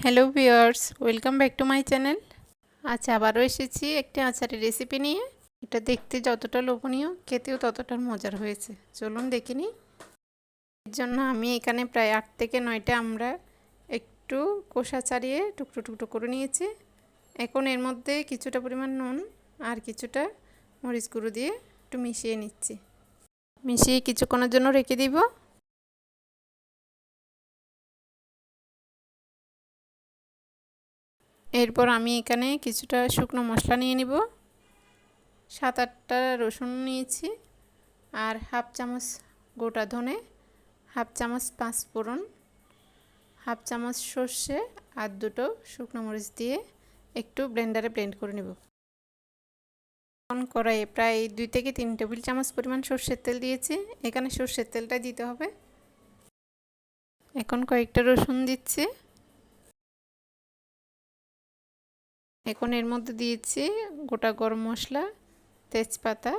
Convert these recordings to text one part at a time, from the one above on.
Hello viewers, welcome back to my channel. আজ আবারও এসেছি একটি আচারের রেসিপি নিয়ে। এটা দেখতে যতটা লোভনীয়, খেতেও ততটা মজার হয়েছে। চলুন দেখে নিই। এর জন্য আমি এখানে প্রায় 8 থেকে 9টা আমরা একটু কষা ছাড়িয়ে টুকরো টুকরো করে নিয়েছি। এখন এর মধ্যে কিছুটা পরিমাণ নুন আর কিছুটা মরিচ গুঁড়ো দিয়ে একটু মিশিয়ে নিচ্ছি। মিশিয়ে কিছুক্ষণের জন্য রেখে দিব। এরপর আমি এখানে কিছুটা শুকনো মশলা নিয়ে নিব। 7-8টা রসুন নিয়েছি আর হাফ চামচ গোটা ধনে, হাফ চামচ পাঁচফোড়ন, হাফ চামচ সর্ষে আর দুটো শুকনো মরিচ দিয়ে একটু ব্লেন্ডারে ব্লেন্ড করে নেব। কড়াইয়ে প্রায় 2 থেকে 3 টেবিল চামচ পরিমাণ সর্ষের তেল দিয়েছি। এখানে সর্ষের তেলটা দিতে হবে। এখন কয়েকটা রসুন দিচ্ছি। এখন এর মধ্যে দিয়েছি গোটা গরম মশলা, তেজপাতা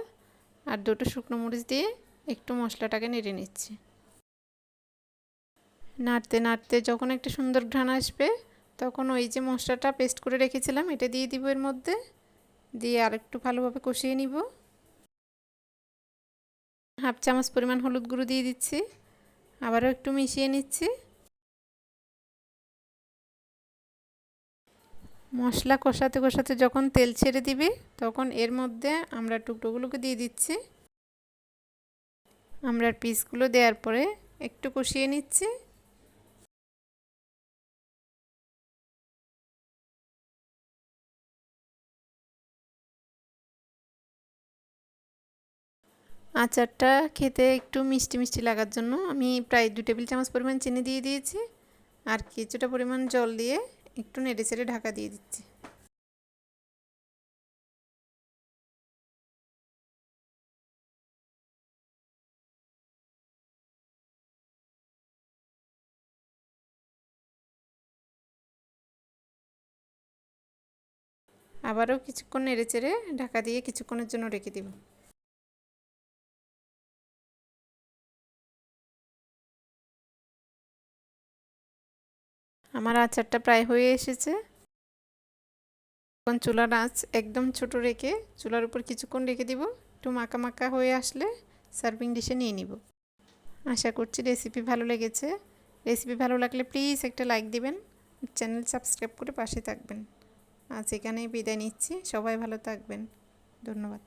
আর দুটো শুকনো মরিচ দিয়ে একটু মশলাটাকে নেড়ে নিচ্ছি। নাড়তে নাড়তে যখন একটা সুন্দর ঘ্রাণ আসবে তখন ওই যে মশলাটা পেস্ট করে রেখেছিলাম এটা দিয়ে দিব এর মধ্যে, দিয়ে আর একটু ভালোভাবে কষিয়ে নিব। হাফ চামচ পরিমাণ হলুদ গুঁড়ো দিয়ে দিচ্ছি, আবারও একটু মিশিয়ে নিচ্ছি। মশলা কষাতে কষাতে যখন তেল ছেড়ে দিবে তখন এর মধ্যে আমরা টুকরোগুলোকে দিয়ে দিচ্ছি। আমরা পিসগুলো দেওয়ার পরে একটু কষিয়ে নিচ্ছি। আচারটা খেতে একটু মিষ্টি মিষ্টি লাগার জন্য আমি প্রায় 2 টেবিল চামচ পরিমাণ চিনি দিয়ে দিয়েছি আর কিছুটা পরিমাণ জল দিয়ে একটু নেড়ে চেড়ে ঢাকা দিয়ে দিচ্ছি। আবারও কিছুক্ষণ নেড়ে চেড়ে ঢাকা দিয়ে কিছুক্ষণের জন্য রেখে দেব। আমার আচারটা প্রায় হয়ে এসেছে। এখন চুলার আঁচ একদম ছোট রেখে চুলার উপর কিছুক্ষণ রেখে দিব। একটু মাখা মাখা হয়ে আসলে সার্ভিং ডিশে নিয়ে নিব। আশা করছি রেসিপি ভালো লেগেছে। রেসিপি ভালো লাগলে প্লিজ একটা লাইক দিবেন, চ্যানেল সাবস্ক্রাইব করে পাশে থাকবেন। আজ এখানেই বিদায় নিচ্ছি। সবাই ভালো থাকবেন। ধন্যবাদ।